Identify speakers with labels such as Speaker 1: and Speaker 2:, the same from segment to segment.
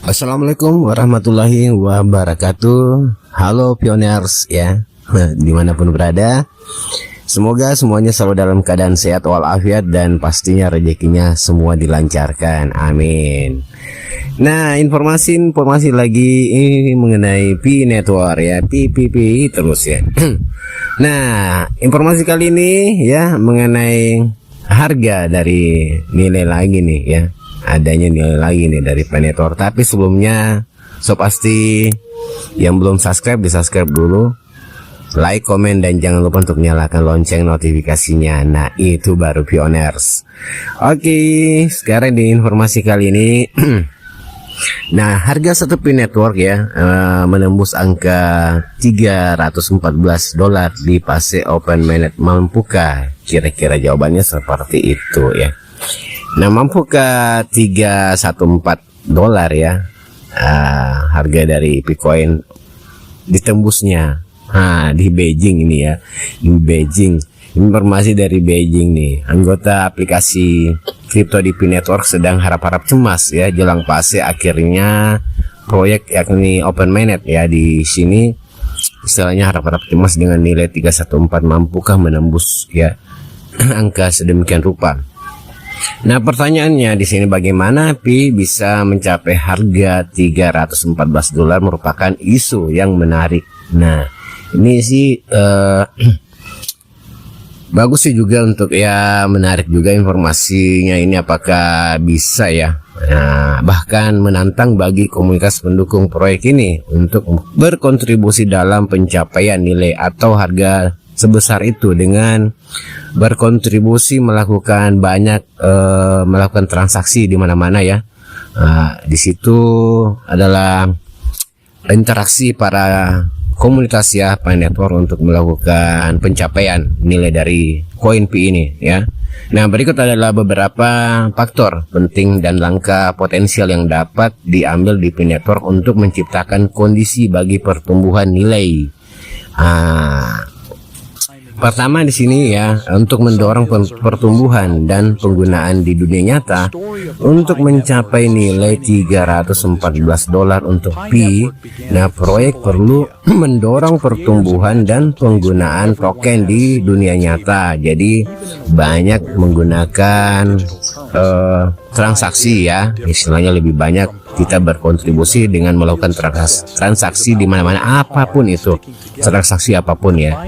Speaker 1: Assalamualaikum warahmatullahi wabarakatuh. Halo pioners ya, dimanapun berada. Semoga semuanya selalu dalam keadaan sehat walafiat dan pastinya rezekinya semua dilancarkan. Amin. Nah, informasi lagi ini mengenai Pi Network ya, Pi terus ya. Nah, informasi kali ini ya mengenai harga dari nilai lagi nih ya. Adanya nilai lagi nih dari Pi Network. Tapi sebelumnya so pasti yang belum subscribe di subscribe dulu, like, komen, dan jangan lupa untuk nyalakan lonceng notifikasinya. Nah itu baru pioners. Oke, sekarang di informasi kali ini nah harga satu Pi Network ya menembus angka $314 di fase open mainnet. Mampukah? Kira-kira jawabannya seperti itu ya. Nah, mampukah $314 ya harga dari Bitcoin ditembusnya di Beijing ini ya, di Beijing. Informasi dari Beijing nih, anggota aplikasi kripto di Pi Network sedang harap-harap cemas ya jelang fase akhirnya proyek yakni open mainnet ya. Di sini istilahnya harap-harap cemas dengan nilai 314 mampukah menembus ya angka sedemikian rupa. Nah, pertanyaannya di sini bagaimana Pi bisa mencapai harga $314 merupakan isu yang menarik. Nah, ini sih bagus sih juga untuk ya menarik juga informasinya ini apakah bisa ya. Nah, bahkan menantang bagi komunitas pendukung proyek ini untuk berkontribusi dalam pencapaian nilai atau harga sebesar itu dengan berkontribusi melakukan melakukan transaksi di mana-mana ya. Di situ adalah interaksi para komunitas ya Pi Network untuk melakukan pencapaian nilai dari koin Pi ini ya. Nah, berikut adalah beberapa faktor penting dan langkah potensial yang dapat diambil di Pi Network untuk menciptakan kondisi bagi pertumbuhan nilai. Pertama di sini ya, untuk mendorong pertumbuhan dan penggunaan di dunia nyata untuk mencapai nilai $314 untuk Pi. Nah, proyek perlu mendorong pertumbuhan dan penggunaan token di dunia nyata. Jadi banyak menggunakan transaksi ya, istilahnya lebih banyak kita berkontribusi dengan melakukan transaksi di mana-mana, apapun itu, transaksi apapun ya.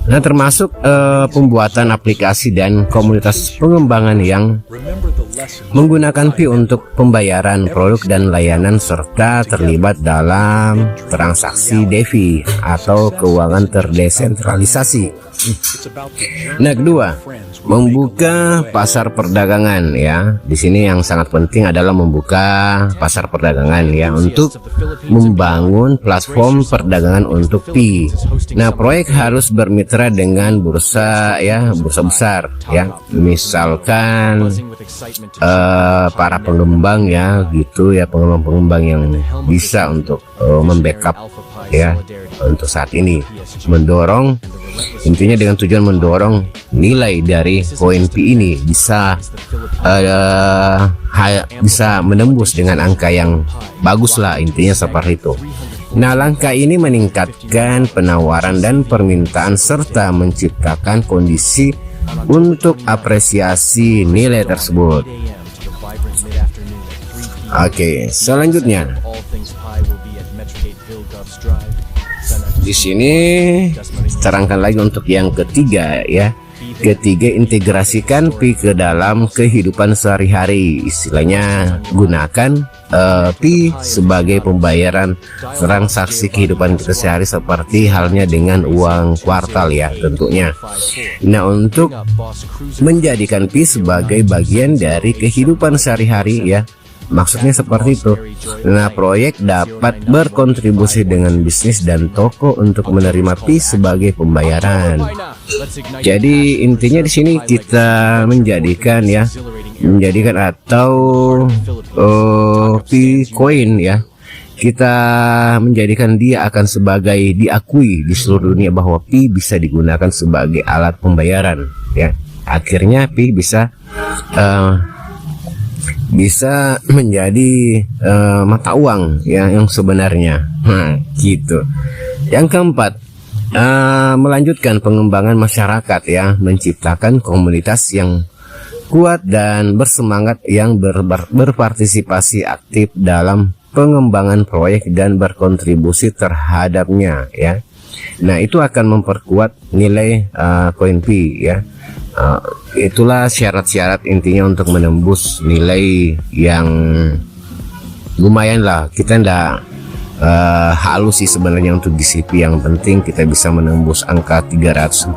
Speaker 1: Nah, termasuk pembuatan aplikasi dan komunitas pengembangan yang menggunakan Pi untuk pembayaran produk dan layanan serta terlibat dalam transaksi DeFi atau keuangan terdesentralisasi. Nah, kedua, membuka pasar perdagangan ya. Di sini yang sangat penting adalah membuka pasar perdagangan ya untuk membangun platform perdagangan untuk Pi. Nah, proyek harus bermitra dengan bursa ya, bursa besar ya. Misalkan para pengembang ya gitu ya, pengembang-pengembang yang bisa untuk membackup ya untuk saat ini, mendorong, intinya dengan tujuan mendorong nilai dari koin Pi ini bisa menembus dengan angka yang bagus lah, intinya seperti itu. Nah, langkah ini meningkatkan penawaran dan permintaan serta menciptakan kondisi untuk apresiasi nilai tersebut. Oke, selanjutnya di sini terangkan lagi untuk yang ketiga ya. Ketiga, integrasikan Pi ke dalam kehidupan sehari-hari. Istilahnya gunakan Pi sebagai pembayaran transaksi kehidupan kita sehari seperti halnya dengan uang kuartal ya tentunya. Nah, untuk menjadikan Pi sebagai bagian dari kehidupan sehari-hari ya, maksudnya seperti itu. Nah, proyek dapat berkontribusi dengan bisnis dan toko untuk menerima Pi sebagai pembayaran. Jadi intinya di sini kita menjadikan atau Pi coin ya, kita menjadikan dia akan sebagai diakui di seluruh dunia bahwa Pi bisa digunakan sebagai alat pembayaran ya. Akhirnya Pi bisa bisa menjadi mata uang ya yang sebenarnya. Nah, gitu. Yang keempat, melanjutkan pengembangan masyarakat ya, menciptakan komunitas yang kuat dan bersemangat yang berpartisipasi aktif dalam pengembangan proyek dan berkontribusi terhadapnya ya. Nah, itu akan memperkuat nilai koin Pi ya. Itulah syarat-syarat intinya untuk menembus nilai yang lumayan lah. Kita ndak halus sih sebenarnya untuk GCP. Yang penting kita bisa menembus angka $314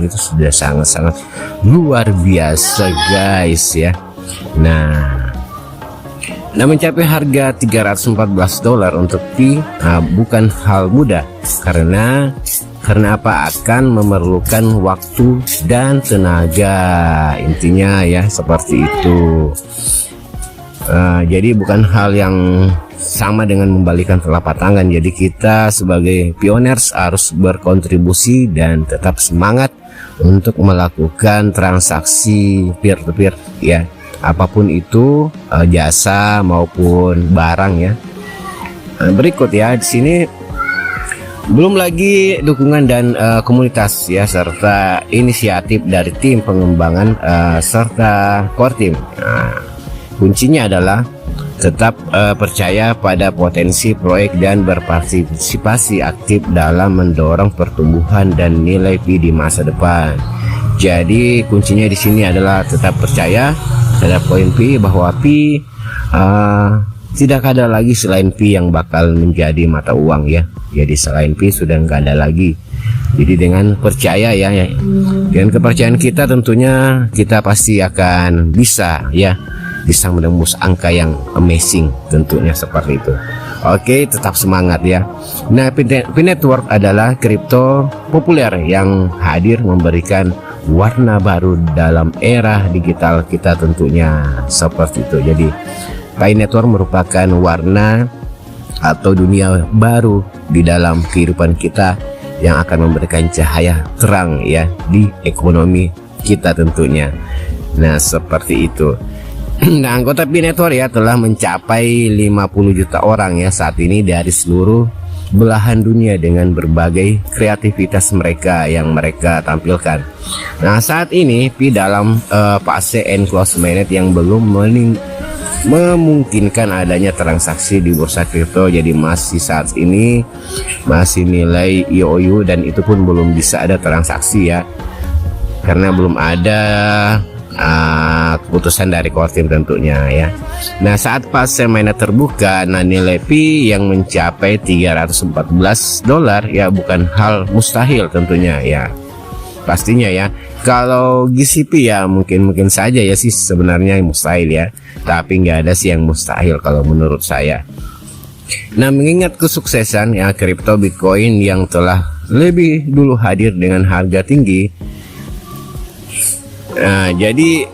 Speaker 1: itu sudah sangat-sangat luar biasa guys ya. Nah, mencapai harga $314 untuk Pi bukan hal mudah karena apa, akan memerlukan waktu dan tenaga, intinya ya seperti itu. Jadi bukan hal yang sama dengan membalikan telapak tangan. Jadi kita sebagai pioneers harus berkontribusi dan tetap semangat untuk melakukan transaksi peer to peer ya, apapun itu, jasa maupun barang ya. Berikut ya, di sini belum lagi dukungan dan komunitas ya, serta inisiatif dari tim pengembangan serta core team. Nah, kuncinya adalah tetap percaya pada potensi proyek dan berpartisipasi aktif dalam mendorong pertumbuhan dan nilai Pi di masa depan. Jadi kuncinya di sini adalah tetap percaya terhadap koin Pi, bahwa Pi tidak ada lagi selain Pi yang bakal menjadi mata uang ya. Jadi selain Pi sudah nggak ada lagi. Jadi dengan percaya ya, dengan kepercayaan kita tentunya kita pasti akan bisa menembus angka yang amazing tentunya seperti itu. Oke, tetap semangat ya. Nah, Pi Network adalah kripto populer yang hadir memberikan warna baru dalam era digital kita tentunya seperti itu. Jadi Pi Network merupakan warna atau dunia baru di dalam kehidupan kita yang akan memberikan cahaya terang ya di ekonomi kita tentunya. Nah, seperti itu. Nah, anggota Pi Network ya telah mencapai 50 juta orang ya saat ini dari seluruh belahan dunia dengan berbagai kreativitas mereka yang mereka tampilkan. Nah, saat ini Pi dalam fase enclosed mainnet yang belum memungkinkan adanya transaksi di bursa kripto. Jadi masih saat ini masih nilai IOU dan itu pun belum bisa ada transaksi ya, karena belum ada keputusan dari core team tentunya ya. Nah, saat fase mainnet terbuka, nah nilai Pi yang mencapai $314 ya bukan hal mustahil tentunya ya. Pastinya ya, kalau GCP ya mungkin saja ya sih sebenarnya mustahil ya, tapi nggak ada sih yang mustahil kalau menurut saya. Nah, mengingat kesuksesan ya kripto Bitcoin yang telah lebih dulu hadir dengan harga tinggi, jadi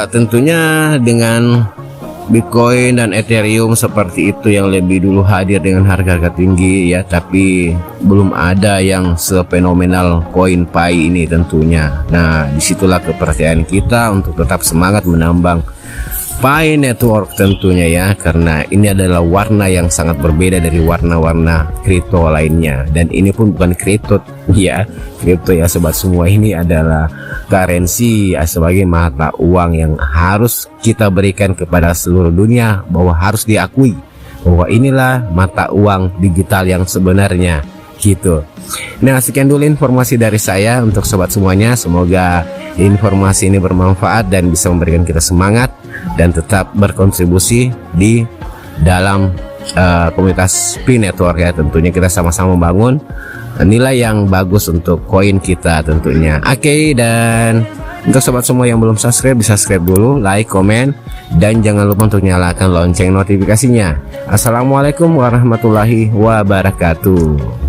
Speaker 1: tentunya dengan Bitcoin dan Ethereum seperti itu yang lebih dulu hadir dengan harga-harga tinggi ya, tapi belum ada yang sefenomenal koin Pi ini tentunya. Nah, disitulah kepercayaan kita untuk tetap semangat menambang Pi Network tentunya ya, karena ini adalah warna yang sangat berbeda dari warna-warna kripto lainnya. Dan ini pun bukan kripto ya, kripto ya sobat semua, ini adalah currency ya, sebagai mata uang yang harus kita berikan kepada seluruh dunia, bahwa harus diakui bahwa inilah mata uang digital yang sebenarnya gitu. Nah, sekian dulu informasi dari saya untuk sobat semuanya. Semoga informasi ini bermanfaat dan bisa memberikan kita semangat dan tetap berkontribusi di dalam komunitas Pi Network ya. Tentunya kita sama-sama membangun nilai yang bagus untuk koin kita tentunya. Oke, dan untuk sobat semua yang belum subscribe, bisa subscribe dulu, like, komen, dan jangan lupa untuk nyalakan lonceng notifikasinya. Assalamualaikum warahmatullahi wabarakatuh.